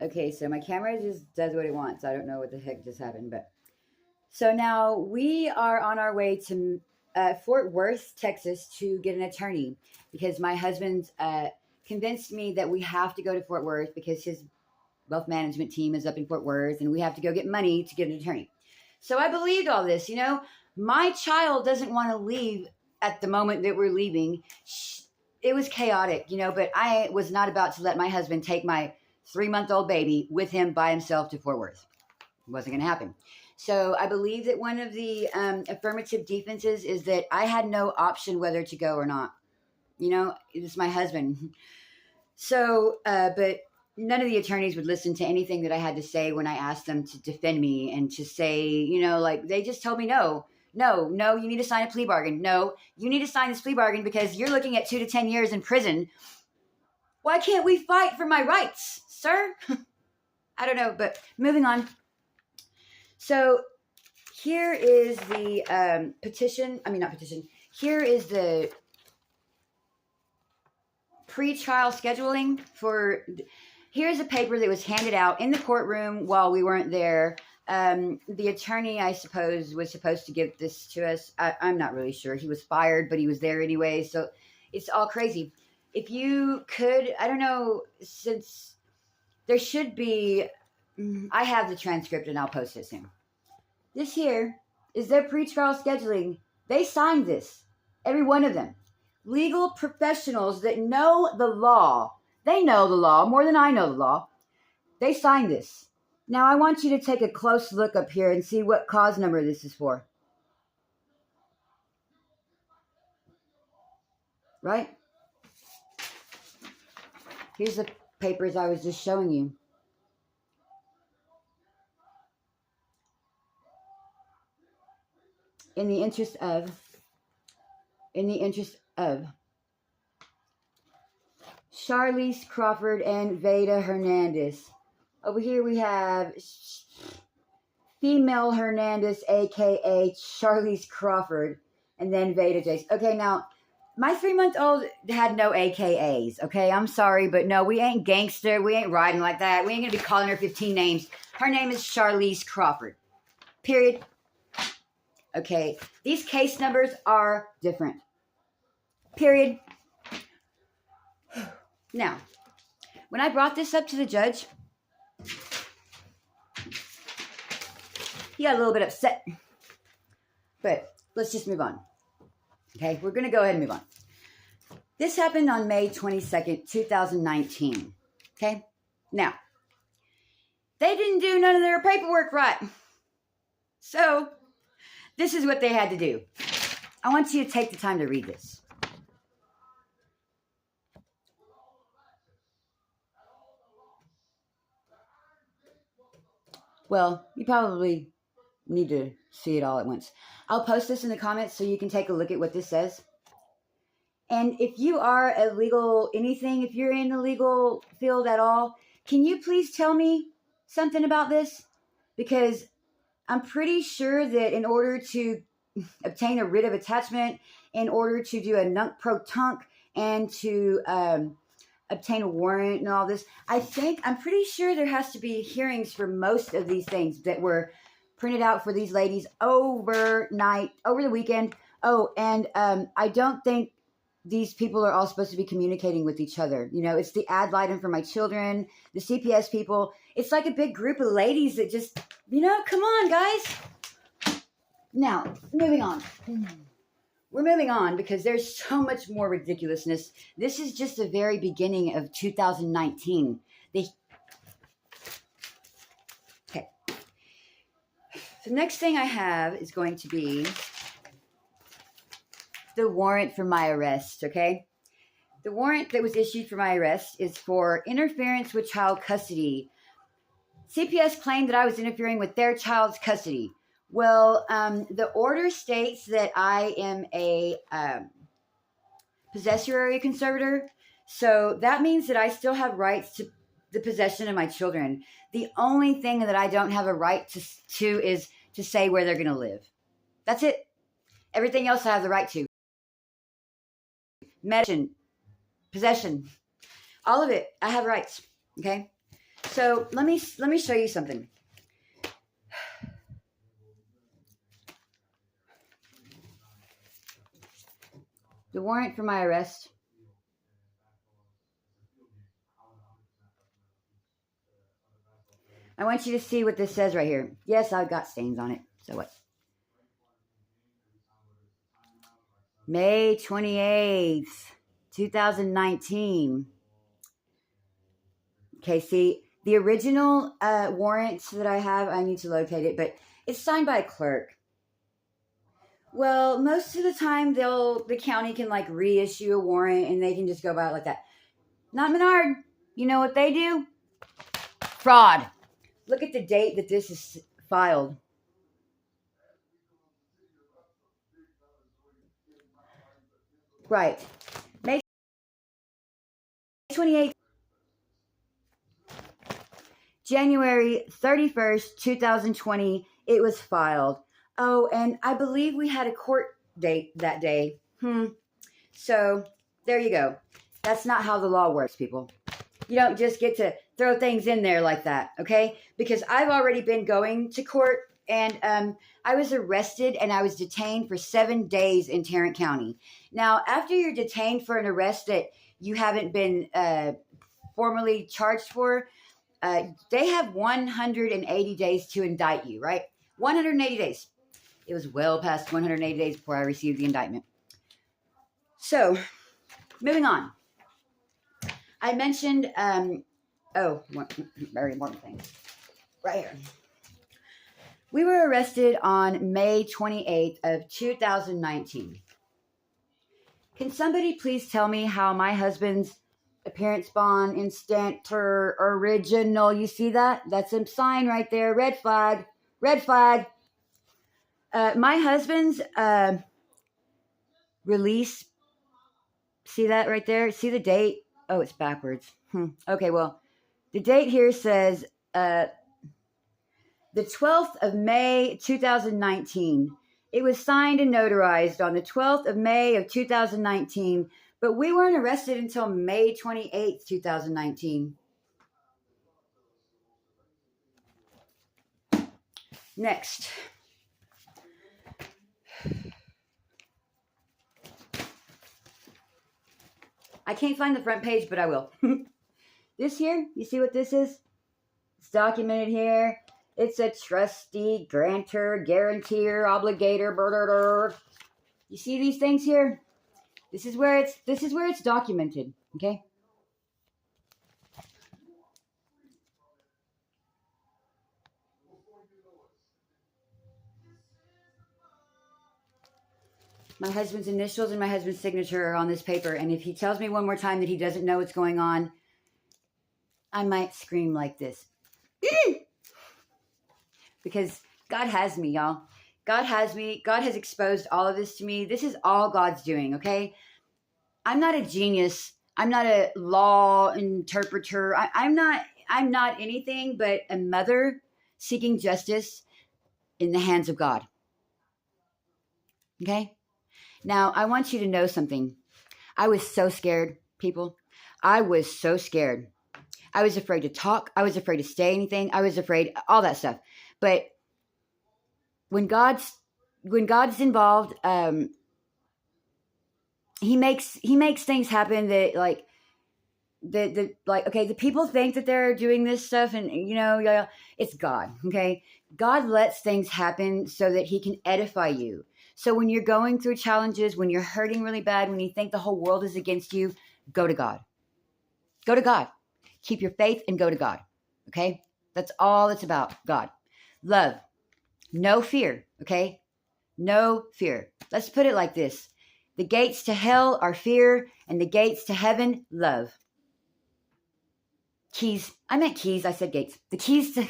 Okay, so my camera just does what it wants. I don't know what the heck just happened, but so now we are on our way to Fort Worth, Texas, to get an attorney because my husband convinced me that we have to go to Fort Worth because his wealth management team is up in Fort Worth, and we have to go get money to get an attorney. So I believed all this. My child doesn't want to leave at the moment that we're leaving. It was chaotic, but I was not about to let my husband take my 3-month old baby with him by himself to Fort Worth. It wasn't going to happen. So I believe that one of the affirmative defenses is that I had no option whether to go or not. It's my husband. So, but none of the attorneys would listen to anything that I had to say when I asked them to defend me and to say, like they just told me no, you need to sign a plea bargain. No, you need to sign this plea bargain because you're looking at 2 to 10 years in prison. Why can't we fight for my rights, sir? I don't know, but moving on. So here is the petition. I mean, not petition. Here is the pre-trial scheduling for. Here's a paper that was handed out in the courtroom while we weren't there. The attorney, I suppose, was supposed to give this to us. I'm not really sure. He was fired, but he was there anyway. So it's all crazy. If you could, I don't know, since there should be, I have the transcript and I'll post it soon. This here is their pretrial scheduling. They signed this, every one of them. Legal professionals that know the law. They know the law more than I know the law. They signed this. Now I want you to take a close look up here and see what cause number this is for. Right? Here's the papers I was just showing you. In the interest of Charlize Crawford and Veda Hernandez. Over here we have female Hernandez, aka Charlize Crawford, and then Veda Jace. Okay, now my 3-month-old had no AKAs. Okay, I'm sorry, but no, we ain't gangster. We ain't riding like that. We ain't gonna be calling her 15 names. Her name is Charlize Crawford. Period. Okay, these case numbers are different. Period. Now, when I brought this up to the judge, he got a little bit upset. But let's just move on. Okay, we're going to go ahead and move on. This happened on May 22nd, 2019. Okay, now, they didn't do none of their paperwork right. So, this is what they had to do. I want you to take the time to read this. Well, you probably need to see it all at once. I'll post this in the comments so you can take a look at what this says. And if you are a legal anything, if you're in the legal field at all, can you please tell me something about this? Because I'm pretty sure that in order to obtain a writ of attachment, in order to do a nunc-pro-tunc, and to obtain a warrant and all this, I'm pretty sure there has to be hearings for most of these things that were printed out for these ladies overnight, over the weekend. Oh, and I don't think these people are all supposed to be communicating with each other. It's the ad litem for my children, the CPS people. It's like a big group of ladies that just, come on, guys. Now, moving on. We're moving on because there's so much more ridiculousness. This is just the very beginning of 2019. Okay. The next thing I have is going to be the warrant for my arrest, okay? The warrant that was issued for my arrest is for interference with child custody. CPS claimed that I was interfering with their child's custody. Well, the order states that I am a possessory conservator. So that means that I still have rights to the possession of my children. The only thing that I don't have a right to is to say where they're going to live. That's it. Everything else I have the right to. Medicine, possession, all of it. I have rights. Okay. So let me show you something. The warrant for my arrest. I want you to see what this says right here. Yes, I've got stains on it. So what? May 28th, 2019. Okay, see, the original warrant that I have, I need to locate it, but it's signed by a clerk. Well, most of the time, the county can like reissue a warrant and they can just go about it like that. Not Menard. You know what they do? Fraud. Look at the date that this is filed. Right. May 28th. January 31st, 2020, it was filed. Oh, and I believe we had a court date that day. So there you go. That's not how the law works, people. You don't just get to throw things in there like that, okay? Because I've already been going to court, and I was arrested and I was detained for 7 days in Tarrant County. Now, after you're detained for an arrest that you haven't been formally charged for, they have 180 days to indict you, right? 180 days. It was well past 180 days before I received the indictment. So, moving on. I mentioned, one very important thing. Right here. We were arrested on May 28th of 2019. Can somebody please tell me how my husband's appearance bond, instant, original, you see that? That's a sign right there. Red flag. Red flag. My husband's release, see that right there? See the date? Oh, it's backwards. Okay, well, the date here says the 12th of May, 2019. It was signed and notarized on the 12th of May of 2019, but we weren't arrested until May 28th, 2019. Next. I can't find the front page, but I will. This here, you see what this is? It's documented here. It's a trustee, grantor, guarantor, obligator, brr. You see these things here? This is where it's documented, okay? My husband's initials and my husband's signature are on this paper, and if he tells me one more time that he doesn't know what's going on, I might scream like this. Because God has me, y'all. God has me. God has exposed all of this to me. This is all God's doing, okay? I'm not a genius. I'm not a law interpreter. I'm not anything but a mother seeking justice in the hands of God. Okay? Now, I want you to know something. I was so scared, people. I was so scared. I was afraid to talk. I was afraid to say anything. I was afraid, all that stuff. But when God's involved, he makes things happen that like the people think that they're doing this stuff, and it's God. Okay, God lets things happen so that he can edify you. So when you're going through challenges, when you're hurting really bad, when you think the whole world is against you, go to God. Go to God. Keep your faith and go to God. Okay, that's all it's about. God, love, no fear. Okay, no fear. Let's put it like this. The gates to hell are fear, and the gates to heaven, love. Keys. I meant keys. I said gates. The keys to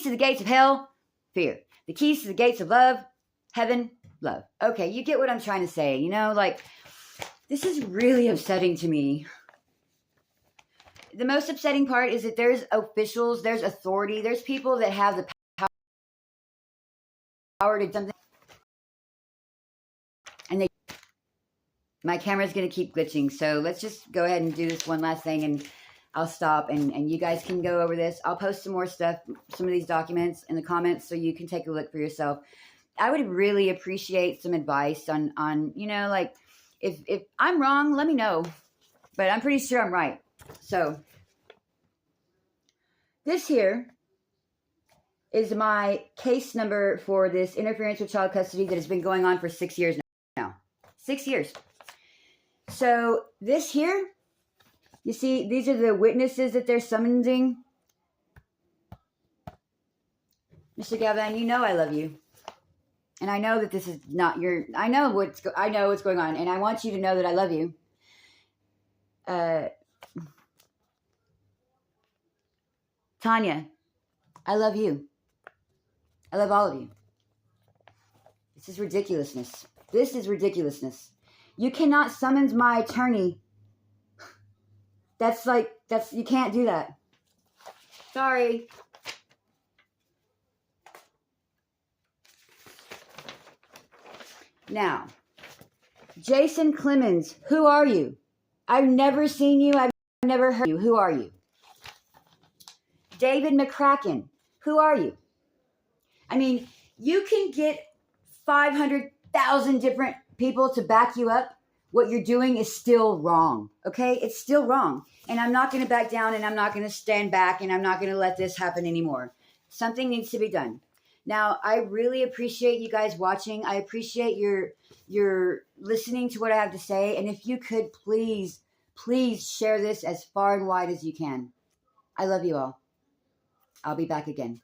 the gates of hell, fear. The keys to the gates of love, heaven, love. Okay, you get what I'm trying to say. This is really upsetting to me. The most upsetting part is that there's officials, there's authority, there's people that have the power to do something. And my camera's going to keep glitching, so let's just go ahead and do this one last thing, and I'll stop and you guys can go over this. I'll post some more stuff, some of these documents in the comments so you can take a look for yourself. I would really appreciate some advice on like if I'm wrong, let me know. But I'm pretty sure I'm right. So this here is my case number for this interference with child custody that has been going on for 6 years now. 6 years. So this here, you see, these are the witnesses that they're summoning. Mr. Galvan, you know I love you. And I know that this is not your, I know what's going on. And I want you to know that I love you. Tanya, I love you. I love all of you. This is ridiculousness. This is ridiculousness. You cannot summons my attorney. You can't do that. Sorry. Now, Jason Clemens, who are you? I've never seen you. I've never heard you. Who are you? David McCracken, who are you? I mean, you can get 500,000 different people to back you up. What you're doing is still wrong, okay? It's still wrong. And I'm not going to back down, and I'm not going to stand back, and I'm not going to let this happen anymore. Something needs to be done. Now, I really appreciate you guys watching. I appreciate your listening to what I have to say. And if you could, please share this as far and wide as you can. I love you all. I'll be back again.